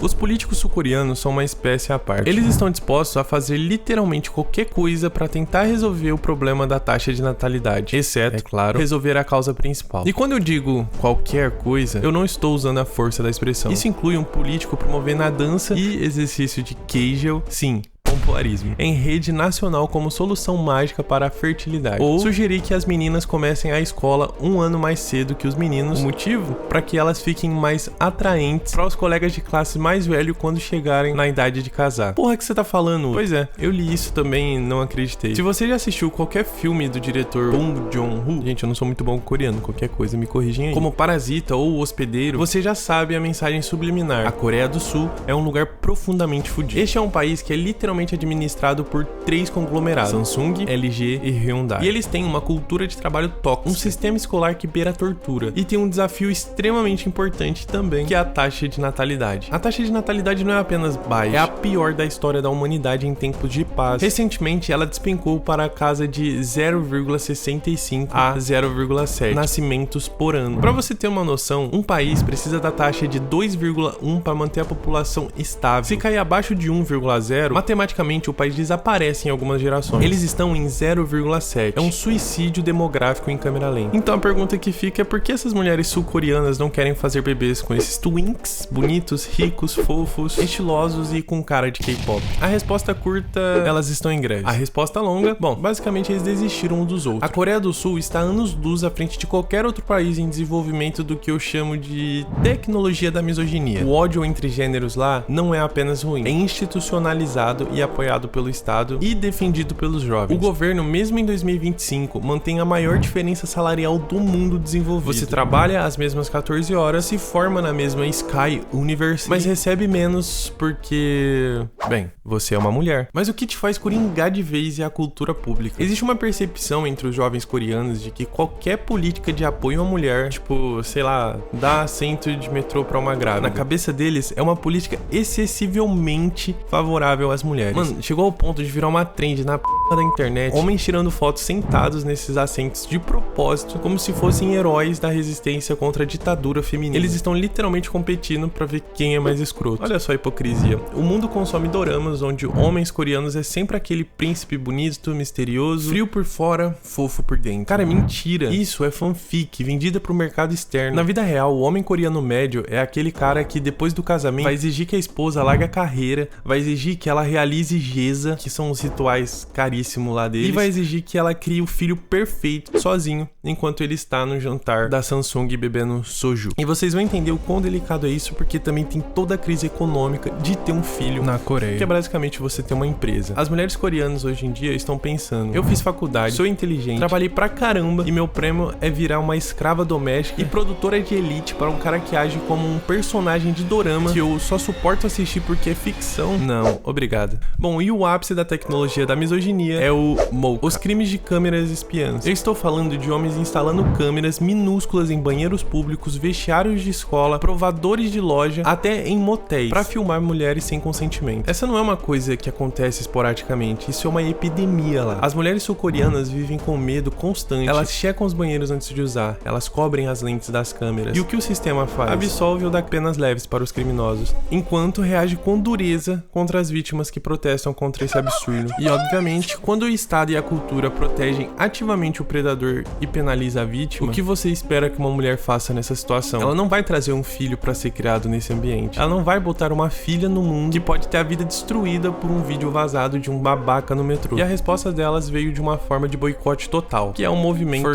Os políticos sul-coreanos são uma espécie à parte. Eles estão dispostos a fazer literalmente qualquer coisa para tentar resolver o problema da taxa de natalidade, exceto, é claro, resolver a causa principal. E quando eu digo qualquer coisa, eu não estou usando a força da expressão. Isso inclui um político promovendo a dança e exercício de Kegel, sim, pompoarismo, em rede nacional como solução mágica para a fertilidade. Ou sugerir que as meninas comecem a escola um ano mais cedo que os meninos. O motivo? Para que elas fiquem mais atraentes para os colegas de classe mais velho quando chegarem na idade de casar. Porra, que você tá falando? Pois é, eu li isso também e não acreditei. Se você já assistiu qualquer filme do diretor Bong Joon-ho, gente, eu não sou muito bom com coreano, qualquer coisa me corrigem aí, como Parasita ou O Hospedeiro, você já sabe a mensagem subliminar. A Coreia do Sul é um lugar profundamente fudido. Este é um país que é literalmente administrado por 3 conglomerados: Samsung, LG e Hyundai. E eles têm uma cultura de trabalho tóxica, um sistema escolar que beira a tortura, e tem um desafio extremamente importante também, que é a taxa de natalidade. A taxa de natalidade não é apenas baixa, é a pior da história da humanidade em tempos de paz. Recentemente, ela despencou para a casa de 0,65 a 0,7 nascimentos por ano. Para você ter uma noção, um país precisa da taxa de 2,1 para manter a população estável. Se cair abaixo de 1,0, matematicamente o país desaparece em algumas gerações. Eles estão em 0,7. É um suicídio demográfico em câmera lenta. Então a pergunta que fica é por que essas mulheres sul-coreanas não querem fazer bebês com esses twinks bonitos, ricos, fofos, estilosos e com cara de K-pop? A resposta curta, elas estão em greve. A resposta longa, bom, basicamente eles desistiram um dos outros. A Coreia do Sul está anos-luz à frente de qualquer outro país em desenvolvimento do que eu chamo de tecnologia da misoginia. O ódio entre gêneros lá não é apenas ruim, é institucionalizado e apoiado pelo Estado e defendido pelos jovens. O governo, mesmo em 2025, mantém a maior diferença salarial do mundo desenvolvido. Você trabalha as mesmas 14 horas, se forma na mesma Sky University, mas recebe menos porque, bem, você é uma mulher. Mas o que te faz coringar de vez é a cultura pública. Existe uma percepção entre os jovens coreanos de que qualquer política de apoio à mulher, tipo, sei lá, dar assento de metrô pra uma grávida, na cabeça deles é uma política excessivamente favorável às mulheres. Mano, chegou ao ponto de virar uma trend na p da internet, homens tirando fotos sentados nesses assentos de propósito, como se fossem heróis da resistência contra a ditadura feminina. Eles estão literalmente competindo pra ver quem é mais escroto. Olha só a hipocrisia. O mundo consome doramas onde homens coreanos é sempre aquele príncipe bonito, misterioso, frio por fora, fofo por dentro. Cara, é mentira. Isso é fanfic, vendida pro mercado externo. Na vida real, o homem coreano médio é aquele cara que depois do casamento vai exigir que a esposa largue a carreira, vai exigir que ela realize Geza, que são os rituais caríssimos lá deles, e vai exigir que ela crie o filho perfeito sozinho, enquanto ele está no jantar da Samsung bebendo soju. E vocês vão entender o quão delicado é isso, porque também tem toda a crise econômica de ter um filho na Coreia, que é basicamente você ter uma empresa. As mulheres coreanas hoje em dia estão pensando: eu fiz faculdade, sou inteligente, trabalhei pra caramba, e meu prêmio é virar uma escrava doméstica e produtora de elite para um cara que age como um personagem de dorama que eu só suporto assistir porque é ficção. Não, obrigado. Bom, e o ápice da tecnologia da misoginia é o MOCA, os crimes de câmeras espiãs. Eu estou falando de homens instalando câmeras minúsculas em banheiros públicos, vestiários de escola, provadores de loja, até em motéis, para filmar mulheres sem consentimento. Essa não é uma coisa que acontece esporadicamente, isso é uma epidemia lá. As mulheres sul-coreanas vivem com medo constante, elas checam os banheiros antes de usar, elas cobrem as lentes das câmeras. E o que o sistema faz? Absolve ou dá penas leves para os criminosos, enquanto reage com dureza contra as vítimas que protestam contra esse absurdo. E obviamente, quando o Estado e a cultura protegem ativamente o predador e penaliza a vítima, o que você espera que uma mulher faça nessa situação? Ela não vai trazer um filho para ser criado nesse ambiente. Ela não vai botar uma filha no mundo que pode ter a vida destruída por um vídeo vazado de um babaca no metrô. E a resposta delas veio de uma forma de boicote total, que é o movimento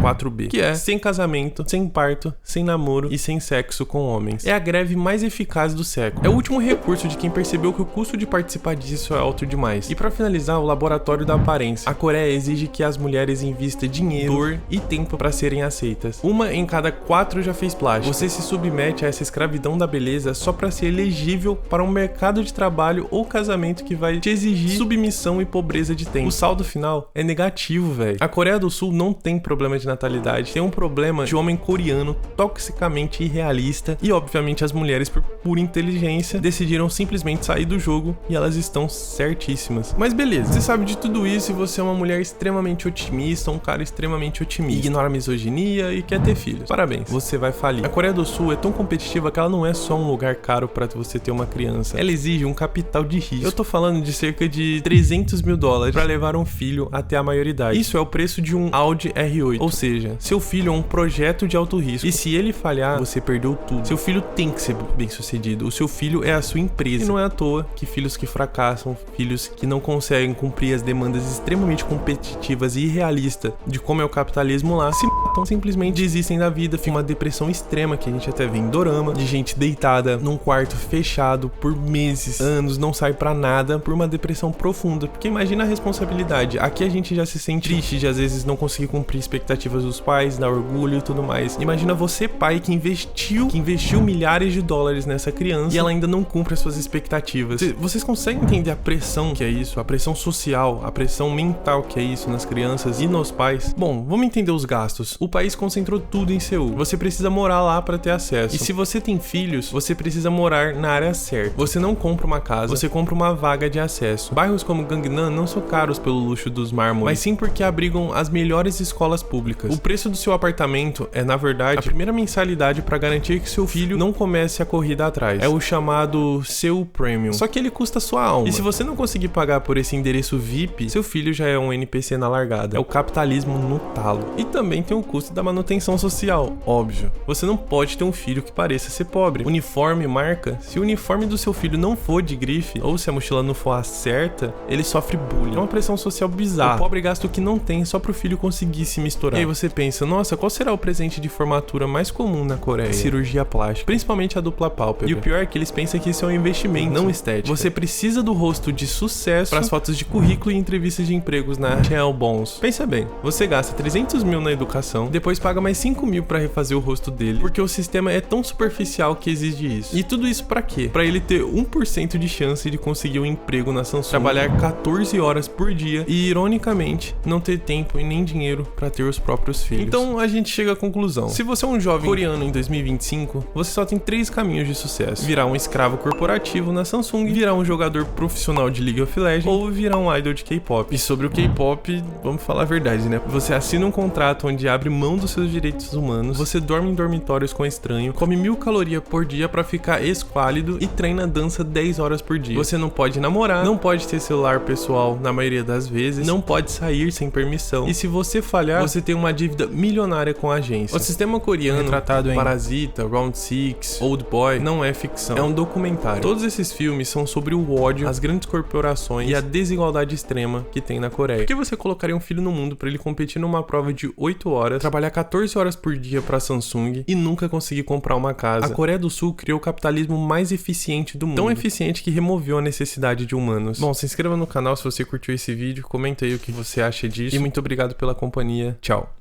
4B, que é sem casamento, sem parto, sem namoro e sem sexo com homens. É a greve mais eficaz do século. É o último recurso de quem percebeu que o custo de participar disso é alto demais. E para finalizar, o laboratório da aparência. A Coreia exige que as mulheres invistam dinheiro, dor e tempo para serem aceitas. Uma em cada 4 já fez plástico. Você se submete a essa escravidão da beleza só para ser elegível para um mercado de trabalho ou casamento que vai te exigir submissão e pobreza de tempo. O saldo final é negativo, velho. A Coreia do Sul não tem problema de natalidade, tem um problema de homem coreano toxicamente irrealista e obviamente as mulheres, por pura inteligência, decidiram simplesmente sair do jogo e elas estão certíssimas. Mas beleza, você sabe sabe de tudo isso e você é uma mulher extremamente otimista, um cara extremamente otimista, ignora a misoginia e quer ter filhos. Parabéns, você vai falir. A Coreia do Sul é tão competitiva que ela não é só um lugar caro pra você ter uma criança. Ela exige um capital de risco. Eu tô falando de cerca de 300 mil dólares pra levar um filho até a maioridade. Isso é o preço de um Audi R8. Ou seja, seu filho é um projeto de alto risco. E se ele falhar, você perdeu tudo. Seu filho tem que ser bem sucedido. O seu filho é a sua empresa. E não é à toa que filhos que fracassam, filhos que não conseguem cumprir as demandas extremamente competitivas e irrealistas de como é o capitalismo lá, se matam, simplesmente desistem da vida. Fica uma depressão extrema que a gente até vê em dorama, de gente deitada num quarto fechado por meses, anos, não sai pra nada por uma depressão profunda. Porque imagina a responsabilidade. Aqui a gente já se sente triste de às vezes não conseguir cumprir expectativas dos pais, dar orgulho e tudo mais. Imagina você, pai, que investiu milhares de dólares nessa criança e ela ainda não cumpre as suas expectativas. Vocês conseguem entender a pressão que é isso? A pressão social, a pressão mental que é isso nas crianças e nos pais? Bom, vamos entender os gastos. O país concentrou tudo em Seul. Você precisa morar lá para ter acesso. E se você tem filhos, você precisa morar na área certa. Você não compra uma casa, você compra uma vaga de acesso. Bairros como Gangnam não são caros pelo luxo dos mármores, mas sim porque abrigam as melhores escolas públicas. O preço do seu apartamento é, na verdade, a primeira mensalidade para garantir que seu filho não comece a corrida atrás. É o chamado Seul Premium. Só que ele custa sua alma. E se você não conseguir pagar por esse endereço VIP, seu filho já é um NPC na largada. É o capitalismo no talo. E também tem o custo da manutenção social, óbvio. Você não pode ter um filho que pareça ser pobre. Uniforme, marca. Se o uniforme do seu filho não for de grife, ou se a mochila não for a certa, ele sofre bullying. É uma pressão social bizarra. O pobre gasta o que não tem só pro filho conseguir se misturar. E aí você pensa, nossa, qual será o presente de formatura mais comum na Coreia? Cirurgia plástica. Principalmente a dupla pálpebra. E o pior é que eles pensam que isso é um investimento, não estética. Você precisa do rosto de sucesso para as fotos de currículo e entrevistas de empregos na Cheilbons. Pensa bem, você gasta 300 mil na educação, depois paga mais 5 mil para refazer o rosto dele, porque o sistema é tão superficial que exige isso. E tudo isso para quê? Para ele ter 1% de chance de conseguir um emprego na Samsung, trabalhar 14 horas por dia e, ironicamente, não ter tempo e nem dinheiro para ter os próprios filhos. Então a gente chega à conclusão. Se você é um jovem coreano em 2025, você só tem 3 caminhos de sucesso: virar um escravo corporativo na Samsung, virar um jogador profissional de League of Legends ou virar um idol de K-pop. E sobre o K-pop, vamos falar a verdade, né? Você assina um contrato onde abre mão dos seus direitos humanos, você dorme em dormitórios com estranho, come 1000 calorias por dia pra ficar esquálido e treina dança 10 horas por dia. Você não pode namorar, não pode ter celular pessoal na maioria das vezes, não pode sair sem permissão. E se você falhar, você tem uma dívida milionária com a agência. O sistema coreano, retratado em Parasita, Round 6, Old Boy, não é ficção, é um documentário. Todos esses filmes são sobre o ódio, as grandes corporações e a desigualdade extrema que tem na Coreia. Por que você colocaria um filho no mundo pra ele competir numa prova de 8 horas, trabalhar 14 horas por dia pra Samsung e nunca conseguir comprar uma casa? A Coreia do Sul criou o capitalismo mais eficiente do mundo. Tão eficiente que removeu a necessidade de humanos. Bom, se inscreva no canal se você curtiu esse vídeo, comenta aí o que você acha disso e muito obrigado pela companhia. Tchau.